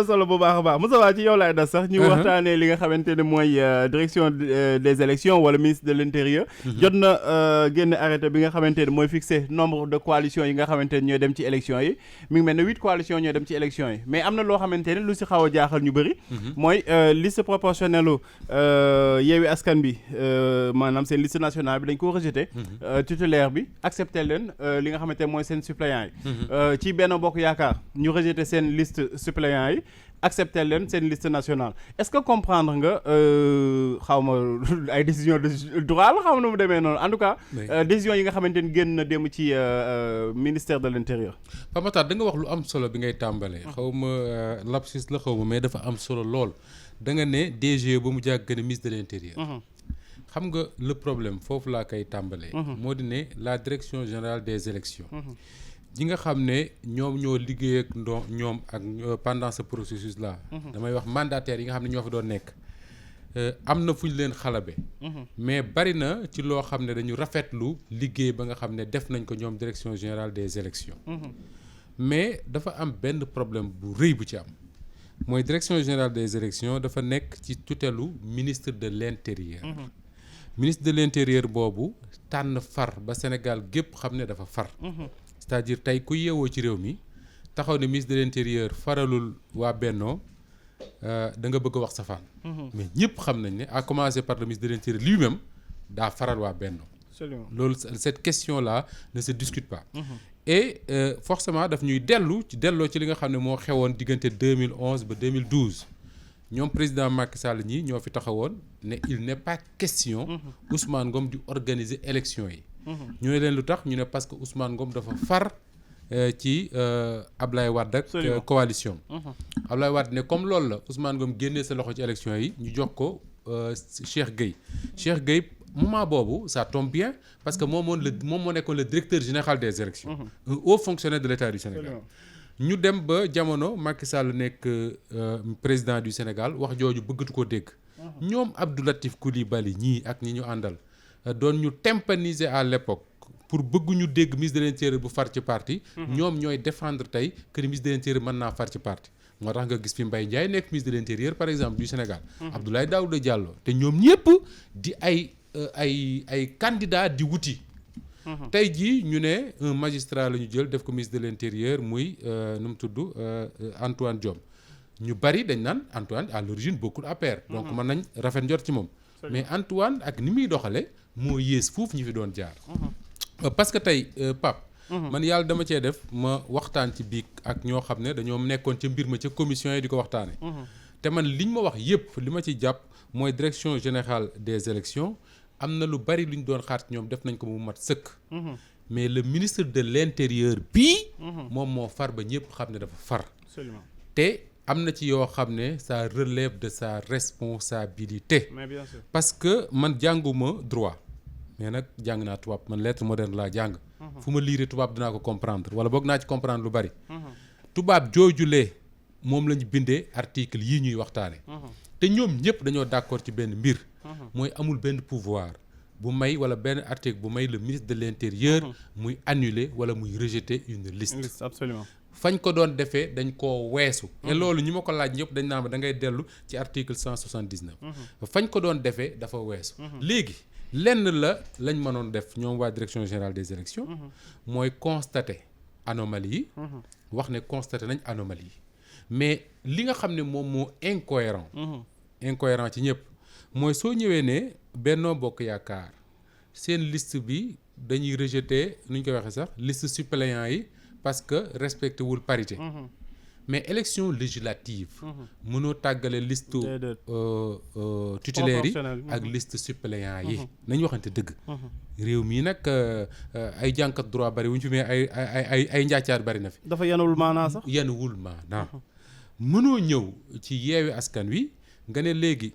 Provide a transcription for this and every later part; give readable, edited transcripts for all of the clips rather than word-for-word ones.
solo bu baax a baax Moussa ci yow laay das sax ñu waxtaanee li nga xamante ne mooy direction des élections wala ministre de l'intérieur jot na génn arrêté bi nga xamante ne mooy fixé nombre de coalitions yi nga xamante ne ñooy dem ci élections yi mi ngi mel ne 8 coalitions ñooy dem ci élections yi mais am na loo xamante ne lu si xaw a jaaxal ñu bëri mooy liste proportionnelle Yewwi Askan bi maanaam seen liste nationale bi dañ ko rejeté titulaire bi accepté leen li nga xamante ne mooy seen suppléants yi ci Benno Bokk Yaakaar ñu rejeté seen liste suppléants yi accepter leen seen liste nationale est-ce que comprendre nga xaw ma ay décision de droit la xaw ma nu mu demee noonu en tout cas décision yi nga xamante ni génn na dem ci ministère de l'intérieur. Pape Matar da nga wax lu am solo bi ngay tàmbalee. xaw ma lapsus la xaw ma mais dafa am solo lool da nga ne DG ba mu jàgg ne ministre de l'intérieur. xam nga le problème foofu laa koy tàmbalee. moo di ne la direction générale des élections. ñi nga xam ne ñoom ñoo liggéey ak ñoom ak pendant ce processus là. damay wax mandataires yi nga xam ne ñoo fi doon nekk am na fu ñu leen xalabe mais bari na ci loo xam ne dañu rafetlu liggéey ba nga xam ne def nañ ko ñoom direction générale des élections mais dafa am benn problème bu rëy bu ci am mooy direction générale des élections dafa nekk ci tutelu ministre de l'intérieur ministre de l'intérieur boobu tànn far ba Sénégal gépp xam ne dafa far c'est-à-dire tey ku yeewoo ci réew mi taxaw ne ministre de l'intérieur faralul waa Benno da nga bëgg a wax safaan mais ñëpp xam nañ ne à commencer par le ministre de l'intérieur lui-même daa faral waa Benno loolu cette question là ne se discute pas et forcément daf ñuy delloo ci li nga xam ne moo xewoon diggante 2011 ba 2012 ñoom président Macky Sall ñi ñoo fi taxawoon ne il n'est pas question Ousmane Ngom di organiser élection yi ñu ne leen lu tax ñu ne parce que Ousmane Ngom dafa far ci Ablaye Wade ak coalition Ablaye Wade ne comme loolu la Ousmane Ngom génnee sa loxo ci élection yi ñu jox ko Cheikh Gueye moment boobu ça tombe bien parce que moom moo nekkoon le directeur général des élections un haut fonctionnaire de l'État du Sénégal ñu dem ba jamono Macky Sall nekk président du Sénégal wax jooju bëggatu ko dégg ñoom Abdou Latif Coulibaly ñii ak ñi ñu àndal doon ñu tympaniser à l'époque pour bëgguñu dégg ministre de l'intérieur bu far ci parti ñoom ñooy défendre tey que ministre de l'intérieur mën naa far ci parti moo tax nga gis fi Mbaye Ndiaye nekk ministre de l'intérieur par exemple du Sénégal Abdoulaye Daouda Diallo te ñoom ñëpp di ay candidats di wuti tey jii ñu ne un magistrat la ñu jël def ko ministre de l'intérieur muy nu mu tudd Antoine Diome ñu bari dañ naan Antoine à l'origine bokkul APR donc mën nañ rafet njort ci moom mais Antoine ak ni muy doxale moo yées foofu ñi fi doon jaar parce que tey Pape man yàlla dama cee def ma waxtaan ci biig ak ñoo xam ne dañoo nekkoon ca mbir ma ca commission yi di ko waxtaane te man liñ ma wax yépp li ma ci jàpp mooy direction générale des élections am na lu bari lu ñu doon xaar ñoom def nañ ko mu mat sëkk mais le ministre de l'intérieur bii moom moo far ba ñëpp xam ne dafa far te am na ci yoo xam ne ça relève de sa responsabilité parce que man jànguma droit mais nag jàng naa tubaab man lettre moderne laa jàng fu ma liire tubaab dinaa ko comprendre wala boog naa ci comprendre lu bari tubaab joojulee moom lañu bindee article yii ñuy waxtaane te ñoom ñëpp dañoo d'accord ci benn mbir mooy amul benn pouvoir bu may wala benn article bu may le ministre de l'intérieur muy annuler wala muy rejeter une liste absolument fañ ko doon defee dañ koo weesu et loolu ñi ma ko laaj ñëpp dañ naa ma da ngay dellu ci article 179 fañ ko doon defee dafa weesu léegi lenn lañ mënoon def ñoom waa direction générale des élections mooy constater anomalie yi wax ne constater nañ anomalie yi mais li nga xam ne moom moo incohérent ci ñëpp mooy soo ñëwee ne Benno Bokk Yaakaar seen liste bi dañuy rejeter nu ñu koy waxee sax liste suppléants yi parce que respecté wul parité mais élection législative mënoo tàggale liste titulaires yi ak liste suppléants yi nañu waxante dëgg réew mii nag ay jànkat droit bari wuñu fi mais ay njaacaar bari na fi dafa yanuwul maanaa sax yanuwul maanaa mënoo ñëw ci Yewwi Askan Wi nga ne léegi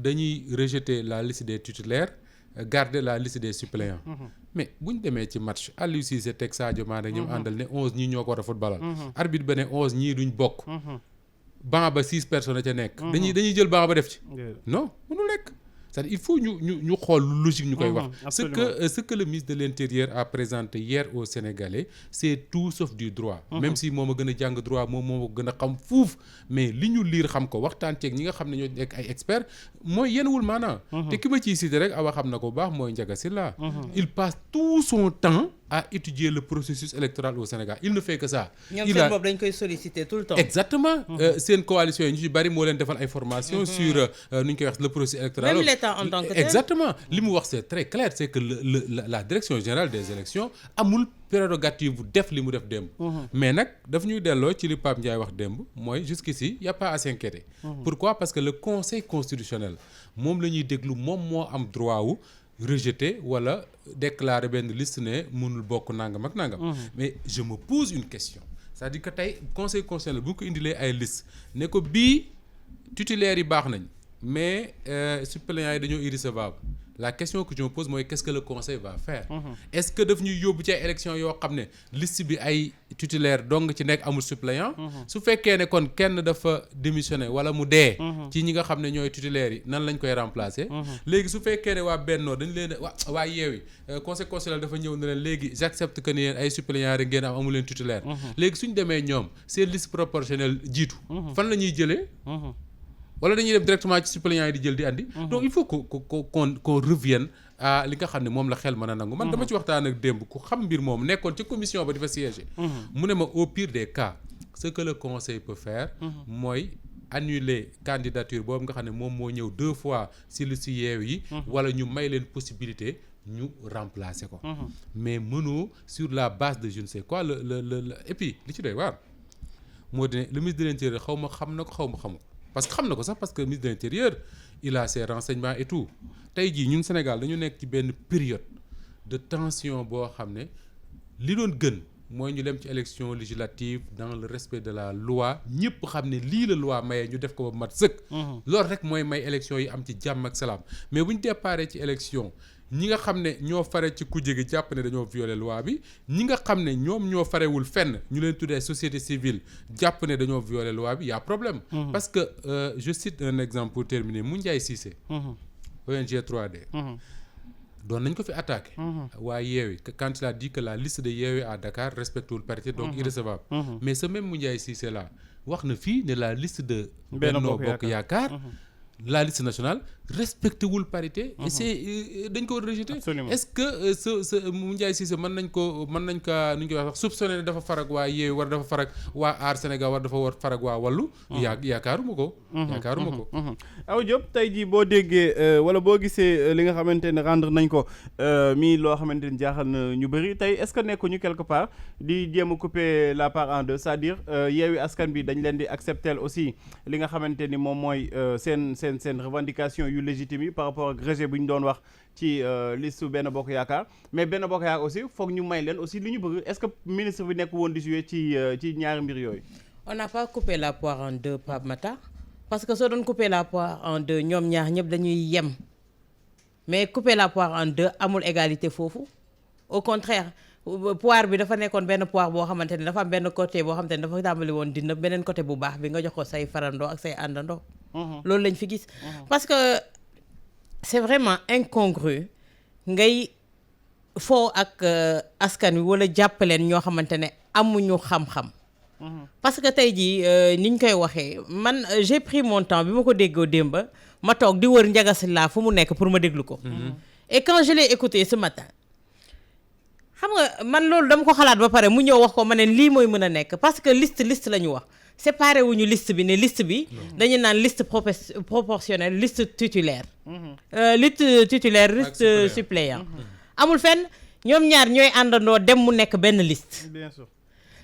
dañuy rejeter la liste des titulaires garder la liste des suppléants mais bu ñu demee ci match Aliou Cissé teg Sadio Mané ñoom àndal ne 11 ñii ñoo ko war a footballal arbitre ba ne 11 ñii duñ bokk banc ba 6 personnes a ca nekk dañuy jël banc ba def ci non mënul nekk c'est-à-dire il faut ñu xool lu logique ñu koy wax. Ce que le ministre de l'Intérieur a présenté hier aux Sénégalais c'est tout sauf du droit. Même si moom a gën a jàng droit moom moo gën a xam fuuf mais li ñu liir xam ko waxtaan ceeg ñi nga xam ne ñoo nekk ay experts mooy yenuwul maanaam. te ki ma ciy cité rek awa xam na ko bu baax mooy Ndiaga Sylla. Il passe tout son temps à étudier le processus électoral au Sénégal il ne fait que ça. ñoom seen bopp dañ koy solliciter tout le temps. Exactement. Seen coalition yi ñu ci bari moo leen defal ay formations sur nu ñu koy wax le processus électoral. Même l'État en tant que tel. Exactement li mu wax c'est très clair c'est que la direction générale des élections amul prérogative bu def li mu def démb. mais nag daf ñuy delloo ci li Pape Ndiaye wax démb mooy jusqu'ici y a pas à s'inquiéter. Pourquoi? Parce que le conseil constitutionnel moom la ñuy déglu moom moo am droit wu rejeter wala déclarer benn liste ne mënul bokk nangam ak nangam. mais je me pose une question c'est-à-dire que tey conseil constitutionnel bu ko indilee ay liste ne ko bii titulaires yi baax nañ mais suppléants yi dañoo irrecevable la question que je me pose mooy qu'est-ce que le conseil va faire. Est-ce que daf ñuy yóbbu ci ay élections yoo xam ne liste bi ay titulaire dong ci nekk amul suppléant. su fekkee ne kon kenn dafa démissionné wala mu dee. ci ñi nga xam ne ñooy titulaires yi nan lañ koy remplacer. léegi su fekkee ne waa Benno dañ leen waa Yewwi conseil constitutionnel dafa ñëw ne leen léegi j'accepte que ni yéen ay suppléants rek ngeen amu leen titulaire. léegi suñ demee ñoom seen liste proportionnelle jiitu. fan la ñuy jëlee. wala dañuy dem directement ci suppléants yi di jël di andi. donc il faut qu'on revienne à li nga xam ne moom la xel mën a nangu. man dama ci waxtaan ak démb ku xam mbir moom nekkoon ci commission ba di fa siéger. mu ne ma au pire des cas ce que le conseil peut faire. mooy annuler candidature boobu nga xam ne moom moo ñëw 2 fois si lu si yeew yi. wala ñu may leen possibilité ñu remplacer ko. mais mënoo sur la base de je ne sais quoi et puis li ci doy waar moo di ne le ministre de l'Intérieur xaw ma xam na ko xaw ma xamu ko. parce que xam na ko sax parce que le ministre de l'Intérieur il a ses renseignements et tout tey jii ñun Sénégal dañu nekk ci benn période de tension boo xam ne li doon gën mooy ñu dem ci élection législative dans le respect de la loi ñëpp xam ne lii la loi maye ñu def ko ba mat sëkk. loolu rek mooy may élection yi am ci jàmm ak salaam mais bu ñu déparé ci élection ñi nga xam ne ñoo fare ci kujje gi jàpp ne dañoo violer loi bi ñi nga xam ne ñoom ñoo farewul fenn ñu leen tuddee société civile jàpp ne dañoo violer loi bi y a problème. parce que je cite un exemple pour terminer Moundiaye Cissé. ONG 3D. doon nañ ko fi attaqué. waa Yewwi quand il a dit que la liste de Yewwi à Dakar respectewul parité donc irrecevable. mais ce même Moundiaye Cissé là wax na fii ne la liste de. Benno Bokk Yaakaar la liste nationale respecté wul parité. et c'est dañ ko war a rejeter. est-ce que ce Moundiaye Cissé mën nañ kaa nu ñu koy wax sax soupçonné ne dafa farag waa Yewwi war dafa farag waa Aar Sénégal war dafa war farag waa Wallu. yaakaaruma ko. Awa Diop tey jii boo déggee wala boo gisee li nga xamante ne rendre nañ ko mii loo xamante ne jaaxal na ñu bëri tey est-ce que nekkuñu quelque part di jéem a couper la part en deux c'est-à-dire Yewwi Askan bi dañ leen di accepter aussi li nga xamante ni moom mooy seen revendication yu légitime yi par rapport ak rejet bu ñu doon wax ci liste Benno Bokk Yaakaar mais Benno Bokk Yaakaar aussi foog ñu may leen aussi li ñu bëgg est-ce que ministre bi nekk woon di jouer ci ñaari mbir yooyu. On n'a pas coupé la poire en deux, Pape Matar, parce que soo doon couper la poire en deux ñoom ñaar ñëpp dañuy yem mais couper la poire en deux amul égalité foofu au contraire poire bi dafa nekkoon benn poire boo xamante ne dafa am benn côté boo xamante ne dafa tàmbali woon dina beneen côté bu baax bi nga jox ko say farandoo ak say àndandoo. loolu lañ fi gis. parce que c'est vraiment incongru ngay foo ak askan wi wala jàppaleen ñoo xamante ne amuñu xam-xam. parce que tey jii ni ñu koy waxee man j'ai pris mon temps bi ma ko déggoo démba ma toog di wër Ndiaga Sylla fu mu nekk pour ma déglu ko. et quand je l'ai écouté ce matin xam nga man loolu dama ko xalaat ba pare mu ñëw wax ko ma ne lii mooy mën a nekk parce que liste la ñu wax séparé wuñu liste bi ne liste bi dañu naan liste proportionnelle liste titulaire. Liste titulaire liste suppléant. amul fenn ñoom ñaar ñooy àndandoo dem mu nekk benn liste. bien sûr.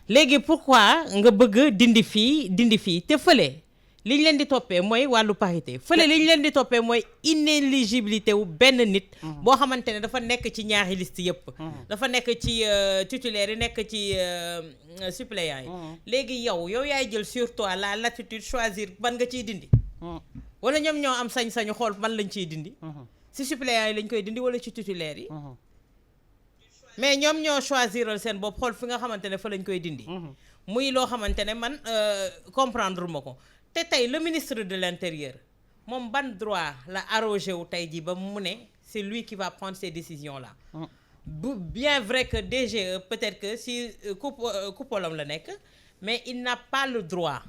léegi pourquoi nga bëgg dindi fii te fële li ñu leen di toppee mooy wàllu parité fële li ñu leen di toppee mooy inéligibilité wu benn nit boo xamante ne dafa nekk ci ñaari liste yëpp dafa nekk ci titulaire yi nekk ci suppléant yi léegi yow yaay jël sur toi la latitude choisir ban nga ciy dindi wala ñoom ñoo am sañ-sañu xool ban lañ ciy dindi ci suppléant yi lañ koy dindi wala ci titulaire yi mais ñoom ñoo choisiral seen bopp xool fi nga xamante ne fa lañ koy dindi muy loo xamante ne man comprendre ma ko te tey le ministre de l'Intérieur moom ban droit la arrogé wu tey jii ba mu ne c'est lui qui va prendre ces décisions là. Bien vrai que DGE peut-être que si coupolom la nekk mais il n'a pas le droit.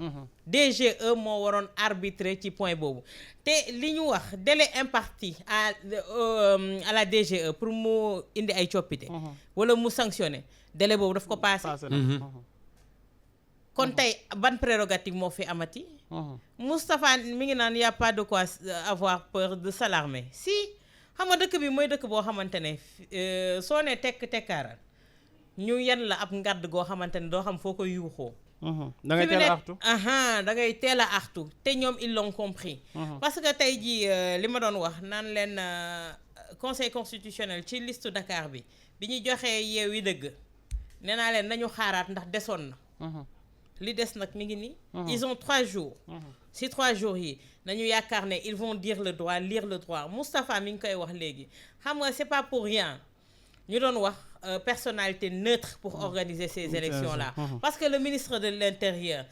DGE moo waroon arbitrer ci point boobu te li ñu wax délai imparti à la DGE pour mu indi ay coppite. wala mu sanctionner délai boobu daf ko passé. kon tey ban prérogative moo fi amati. Moustapha mi ngi naan y a pas de quoi avoir peur de s'alarmer si xam nga dëkk bi mooy dëkk boo xamante ne soo ne tekkaaral ñu yan la ab ngadd goo xamante ne doo xam foo ko yuuxoo. da ngay teel a artu da ngay teel a artu te ñoom ils l'ont compris. parce que tey jii li ma doon wax naan leen conseil constitutionnel ci liste Dakar bi ñu joxee Yewwi dëgg nee naa leen nañu xaaraat ndax desoon na. li des nag mi ngi nii. ils ont 3 jours. si 3 jours yi nañu yaakaar ne ils vont dire le droit lire le droit Moustapha mi ngi koy wax léegi xam nga c'est pas pour rien ñu doon wax personnalité neutre pour organiser ces élections là. parce que le ministre de l'Intérieur